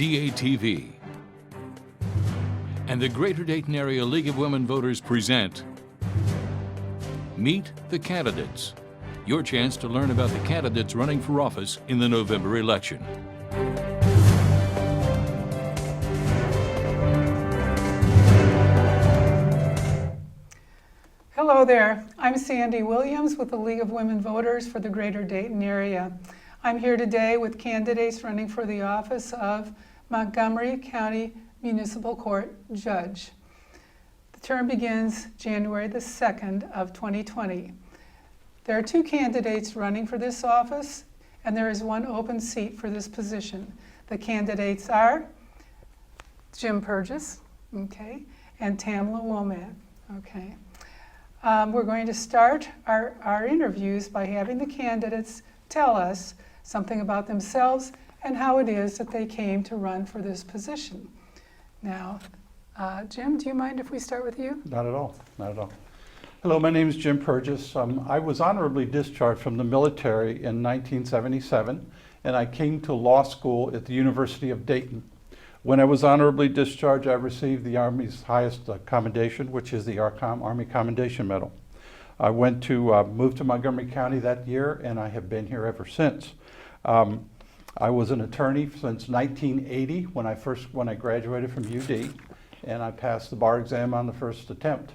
DATV, and the Greater Dayton Area League of Women Voters present Meet the Candidates, your chance to learn about the candidates running for office in the November election. Hello there, I'm Sandy Williams with the League of Women Voters for the Greater Dayton Area. I'm here today with candidates running for the office of Montgomery County Municipal Court Judge. The term begins January the 2nd of 2020. There are two candidates running for this office, and there is one open seat for this position. The candidates are Jim Purgis, okay, and Tamla Womack, okay. We're going to start our interviews by having the candidates tell us something about themselves and how it is that they came to run for this position. Now, Jim, do you mind if we start with you? Not at all, not at all. Hello, my name is Jim Purgis. I was honorably discharged from the military in 1977, and I came to law school at the University of Dayton. When I was honorably discharged, I received the Army's highest commendation, which is the Army Commendation Medal. I moved to Montgomery County that year, and I have been here ever since. I was an attorney since 1980 when I graduated from UD, and I passed the bar exam on the first attempt.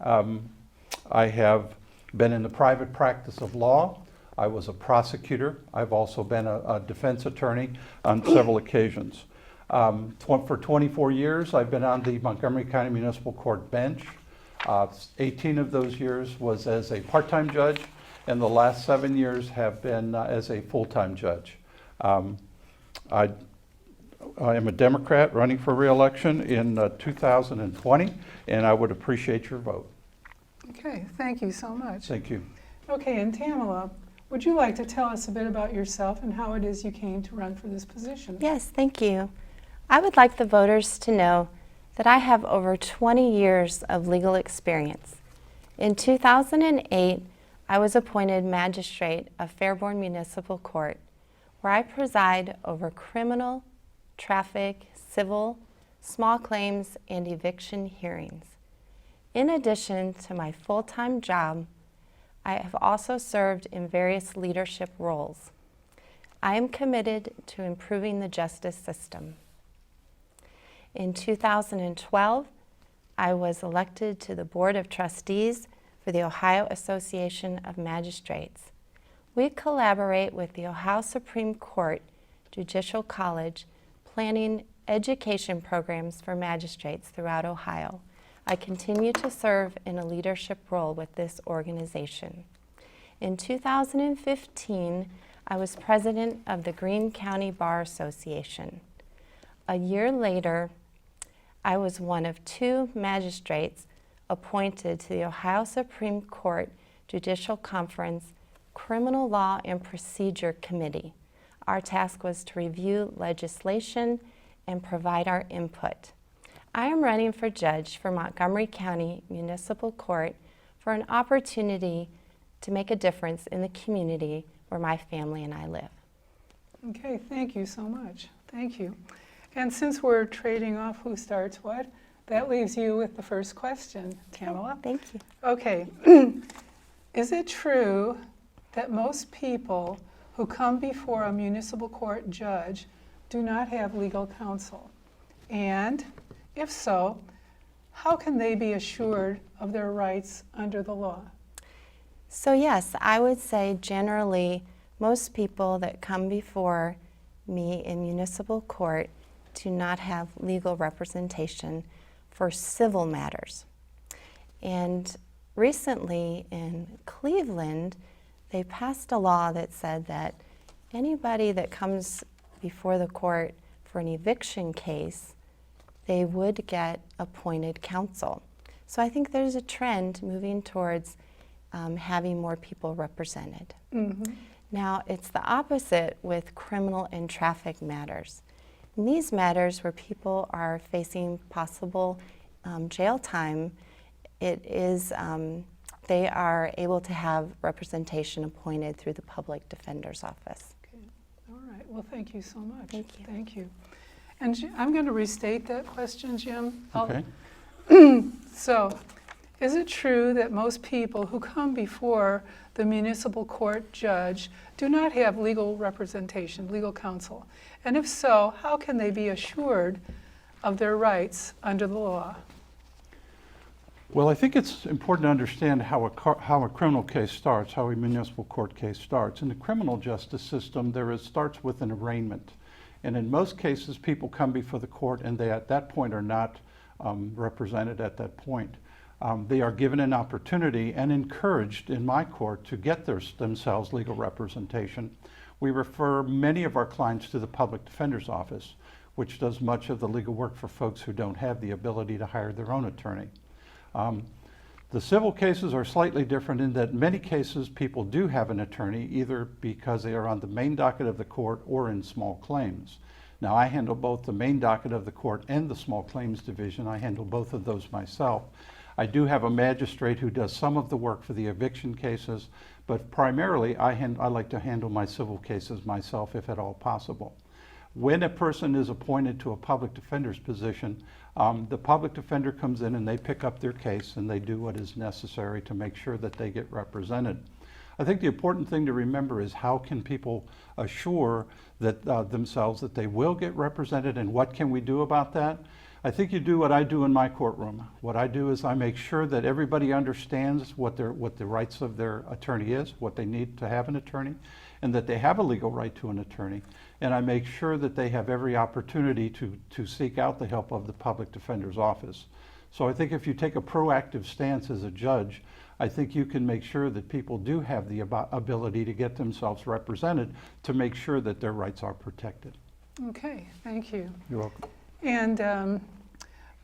I have been in the private practice of law. I was a prosecutor. I've also been a defense attorney on several occasions. For 24 years, I've been on the Montgomery County Municipal Court bench. 18 of those years was as a part-time judge, and the last 7 years have been as a full-time judge. I am a Democrat running for re-election in 2020, and I would appreciate your vote. Okay, thank you so much. Thank you. Okay, and Tamla, would you like to tell us a bit about yourself and how it is you came to run for this position? Yes, thank you. I would like the voters to know that I have over 20 years of legal experience. In 2008, I was appointed magistrate of Fairborn Municipal Court, where I preside over criminal, traffic, civil, small claims, and eviction hearings. In addition to my full-time job, I have also served in various leadership roles. I am committed to improving the justice system. In 2012, I was elected to the Board of Trustees for the Ohio Association of Magistrates. We collaborate with the Ohio Supreme Court Judicial College, planning education programs for magistrates throughout Ohio. I continue to serve in a leadership role with this organization. In 2015, I was president of the Greene County Bar Association. A year later, I was one of 2 magistrates appointed to the Ohio Supreme Court Judicial Conference Criminal Law and Procedure Committee. Our task was to review legislation and provide our input. I am running for judge for Montgomery County Municipal Court for an opportunity to make a difference in the community where my family and I live. Okay, thank you so much. Thank you. And since we're trading off who starts what, that leaves you with the first question, Tamla. Thank you. Okay, is it true that most people who come before a municipal court judge do not have legal counsel? And if so, how can they be assured of their rights under the law? So yes, I would say generally most people that come before me in municipal court do not have legal representation for civil matters. And recently in Cleveland, they passed a law that said that anybody that comes before the court for an eviction case, they would get appointed counsel. So I think there's a trend moving towards having more people represented. Mm-hmm. Now, it's the opposite with criminal and traffic matters. In these matters where people are facing possible jail time, it is they are able to have representation appointed through the Public Defender's Office. Okay. All right. Well, thank you so much. Thank you. Thank you. And I'm going to restate that question, Jim. Okay. So, is it true that most people who come before the municipal court judge do not have legal representation, legal counsel? And if so, how can they be assured of their rights under the law? Well, I think it's important to understand how a criminal case starts, how a municipal court case starts. In the criminal justice system, starts with an arraignment. And in most cases, people come before the court and they at that point are not represented at that point. They are given an opportunity and encouraged in my court to get themselves legal representation. We refer many of our clients to the public defender's office, which does much of the legal work for folks who don't have the ability to hire their own attorney. The civil cases are slightly different in that many cases people do have an attorney, either because they are on the main docket of the court or in small claims. Now, I handle both the main docket of the court and the small claims division. I handle both of those myself. I do have a magistrate who does some of the work for the eviction cases, but primarily I like to handle my civil cases myself if at all possible. When a person is appointed to a public defender's position, the public defender comes in and they pick up their case and they do what is necessary to make sure that they get represented. I think the important thing to remember is how can people assure that themselves that they will get represented, and what can we do about that? I think you do what I do in my courtroom. What I do is I make sure that everybody understands what the rights of their attorney is, what they need to have an attorney, and that they have a legal right to an attorney. And I make sure that they have every opportunity to seek out the help of the public defender's office. So I think if you take a proactive stance as a judge, I think you can make sure that people do have the ability to get themselves represented to make sure that their rights are protected. Okay, thank you. You're welcome. And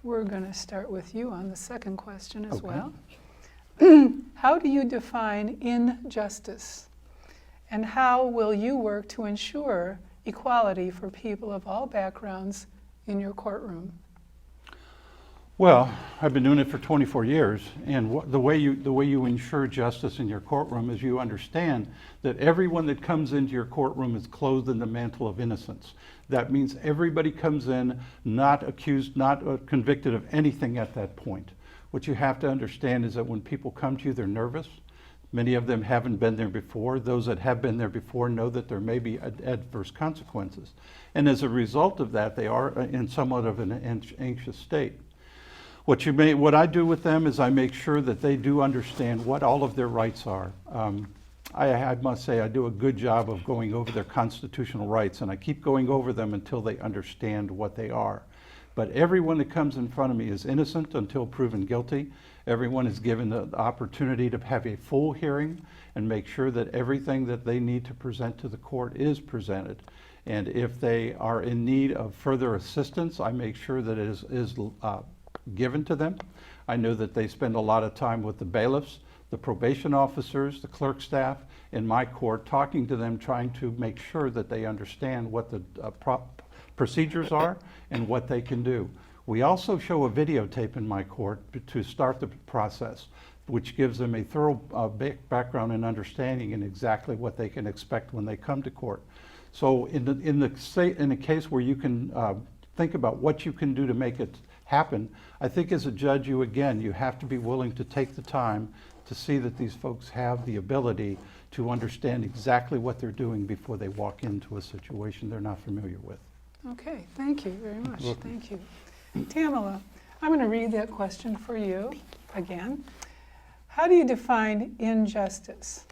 we're going to start with you on the second question as Okay. well. How do you define injustice? And how will you work to ensure equality for people of all backgrounds in your courtroom? Well, I've been doing it for 24 years, and the way you ensure justice in your courtroom is you understand that everyone that comes into your courtroom is clothed in the mantle of innocence. That means everybody comes in not accused, not convicted of anything at that point. What you have to understand is that when people come to you, they're nervous. Many of them haven't been there before. Those that have been there before know that there may be adverse consequences. And as a result of that, they are in somewhat of an anxious state. What I do with them is I make sure that they do understand what all of their rights are. I must say I do a good job of going over their constitutional rights, and I keep going over them until they understand what they are. But everyone that comes in front of me is innocent until proven guilty. Everyone is given the opportunity to have a full hearing and make sure that everything that they need to present to the court is presented. And if they are in need of further assistance, I make sure that it is given to them. I know that they spend a lot of time with the bailiffs, the probation officers, the clerk staff in my court, talking to them, trying to make sure that they understand what the procedures are and what they can do. We also show a videotape in my court to start the process, which gives them a thorough background and understanding in exactly what they can expect when they come to court. So in the case where you can think about what you can do to make it happen, I think as a judge, you have to be willing to take the time to see that these folks have the ability to understand exactly what they're doing before they walk into a situation they're not familiar with. Okay, thank you very much. You're welcome. Thank you. Tamala, I'm going to read that question for you again. How do you define injustice?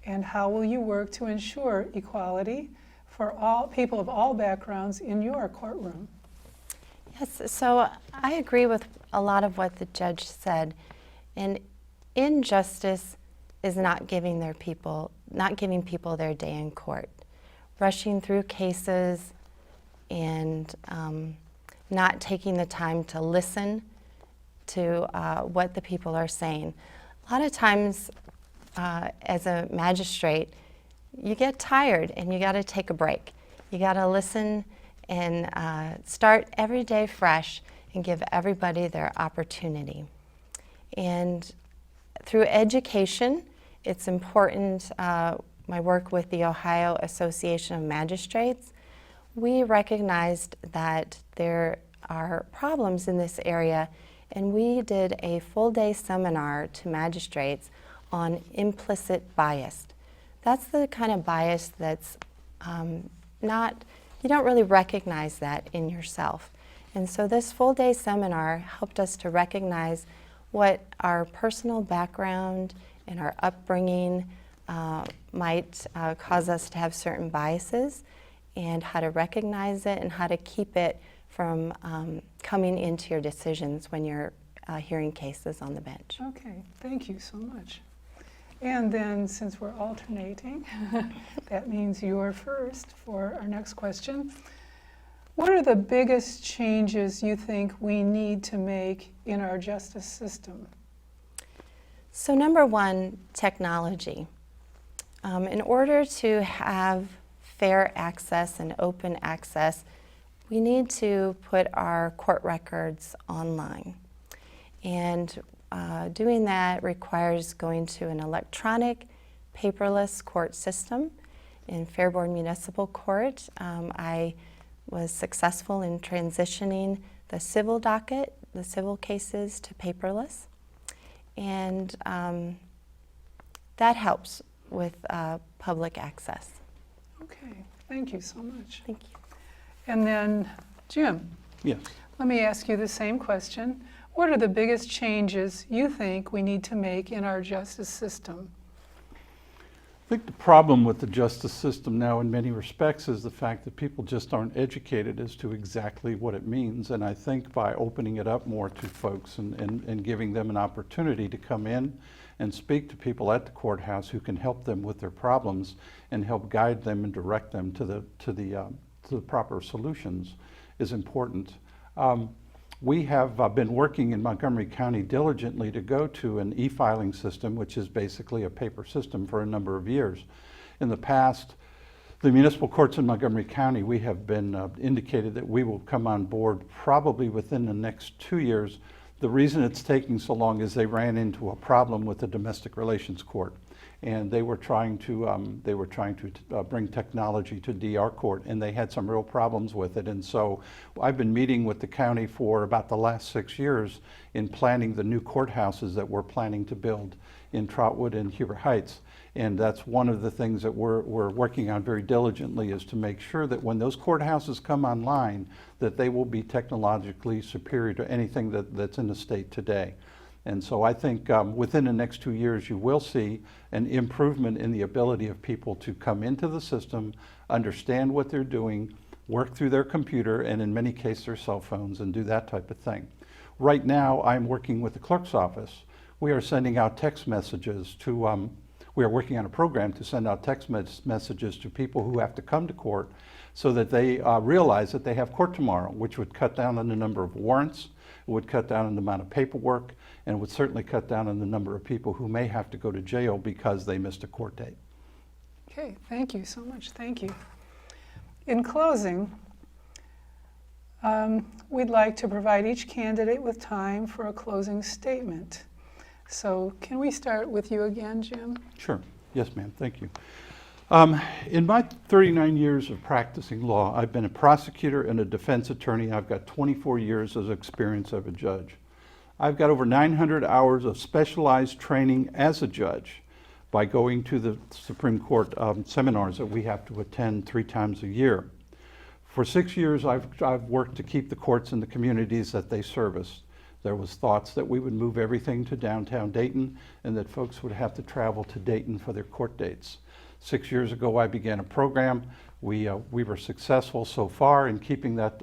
And how will you work to ensure equality for all people of all backgrounds in your courtroom? Yes, so I agree with a lot of what the judge said. And injustice is not giving people their day in court. Rushing through cases and not taking the time to listen to what the people are saying. A lot of times, as a magistrate, you get tired and you got to take a break. You got to listen and start every day fresh and give everybody their opportunity. And through education, it's important, my work with the Ohio Association of Magistrates, we recognized that there are problems in this area, and we did a full-day seminar to magistrates on implicit bias. That's the kind of bias that's you don't really recognize that in yourself. And so this full-day seminar helped us to recognize what our personal background and our upbringing might cause us to have certain biases, and how to recognize it and how to keep it from coming into your decisions when you're hearing cases on the bench. Okay, thank you so much. And then, since we're alternating, that means you're first for our next question. What are the biggest changes you think we need to make in our justice system? So number one, technology. In order to have fair access and open access, we need to put our court records online. And doing that requires going to an electronic, paperless court system. In Fairborn Municipal Court, I was successful in transitioning the civil docket, the civil cases, to paperless. And that helps with public access. Okay, thank you so much. Thank you. And then, Jim, Yes. let me ask you the same question. What are the biggest changes you think we need to make in our justice system? I think the problem with the justice system now in many respects is the fact that people just aren't educated as to exactly what it means. And I think by opening it up more to folks and giving them an opportunity to come in and speak to people at the courthouse who can help them with their problems and help guide them and direct them to the proper solutions is important. We have been working in Montgomery County diligently to go to an e-filing system, which is basically a paper system, for a number of years. In the past, the municipal courts in Montgomery County, we have been indicated that we will come on board probably within the next 2 years. The reason it's taking so long is they ran into a problem with the domestic relations court, and they were trying to bring technology to DR court, and they had some real problems with it. And so I've been meeting with the county for about the last 6 years in planning the new courthouses that we're planning to build in Trotwood and Huber Heights. And that's one of the things that we're working on very diligently, is to make sure that when those courthouses come online, that they will be technologically superior to anything that's in the state today. And so I think within the next 2 years, you will see an improvement in the ability of people to come into the system, understand what they're doing, work through their computer, and in many cases their cell phones, and do that type of thing. Right now, I'm working with the clerk's office. We are sending out text messages to, we are working on a program to send out text messages to people who have to come to court, so that they realize that they have court tomorrow, which would cut down on the number of warrants, it would cut down on the amount of paperwork, and would certainly cut down on the number of people who may have to go to jail because they missed a court date. Okay, thank you so much. Thank you. In closing, we'd like to provide each candidate with time for a closing statement. So can we start with you again, Jim? Sure. Yes, ma'am. Thank you. In my 39 years of practicing law, I've been a prosecutor and a defense attorney. I've got 24 years of experience as a judge. I've got over 900 hours of specialized training as a judge by going to the Supreme Court seminars that we have to attend 3 times a year. For 6 years, I've worked to keep the courts in the communities that they service. There was thoughts that we would move everything to downtown Dayton and that folks would have to travel to Dayton for their court dates. 6 years ago, I began a program. We were successful so far in keeping that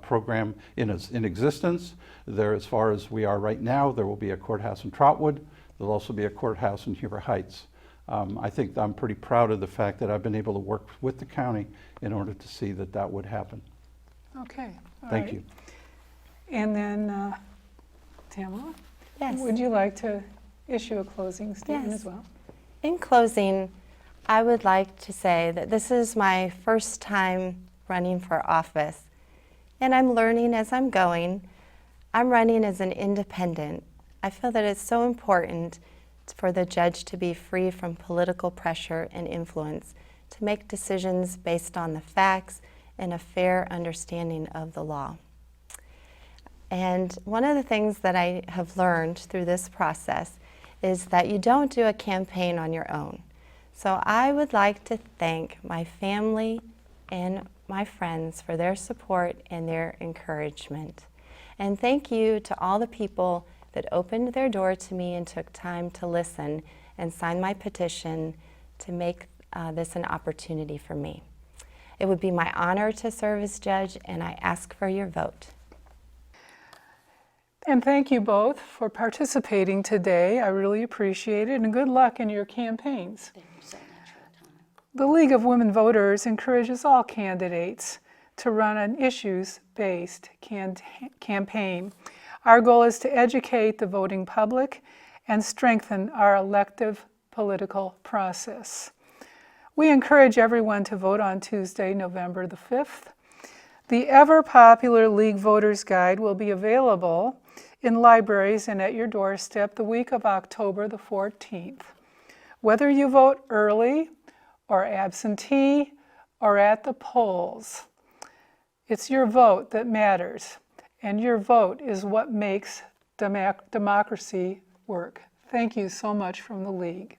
program in existence. There, as far as we are right now, there will be a courthouse in Trotwood. There'll also be a courthouse in Huber Heights. I think I'm pretty proud of the fact that I've been able to work with the county in order to see that that would happen. Okay. All Thank right. you. And then, Tamara, Yes. would you like to issue a closing statement Yes. as well? In closing, I would like to say that this is my first time running for office, and I'm learning as I'm going. I'm running as an independent. I feel that it's so important for the judge to be free from political pressure and influence, to make decisions based on the facts and a fair understanding of the law. And one of the things that I have learned through this process is that you don't do a campaign on your own. So I would like to thank my family and my friends for their support and their encouragement. And thank you to all the people that opened their door to me and took time to listen and sign my petition to make this an opportunity for me. It would be my honor to serve as judge, and I ask for your vote. And thank you both for participating today. I really appreciate it, and good luck in your campaigns. Thank you so much for your time. The League of Women Voters encourages all candidates to run an issues-based campaign. Our goal is to educate the voting public and strengthen our elective political process. We encourage everyone to vote on Tuesday, November the 5th. The ever-popular League Voters Guide will be available in libraries and at your doorstep the week of October the 14th. Whether you vote early or absentee or at the polls, it's your vote that matters, and your vote is what makes democracy work. Thank you so much from the League.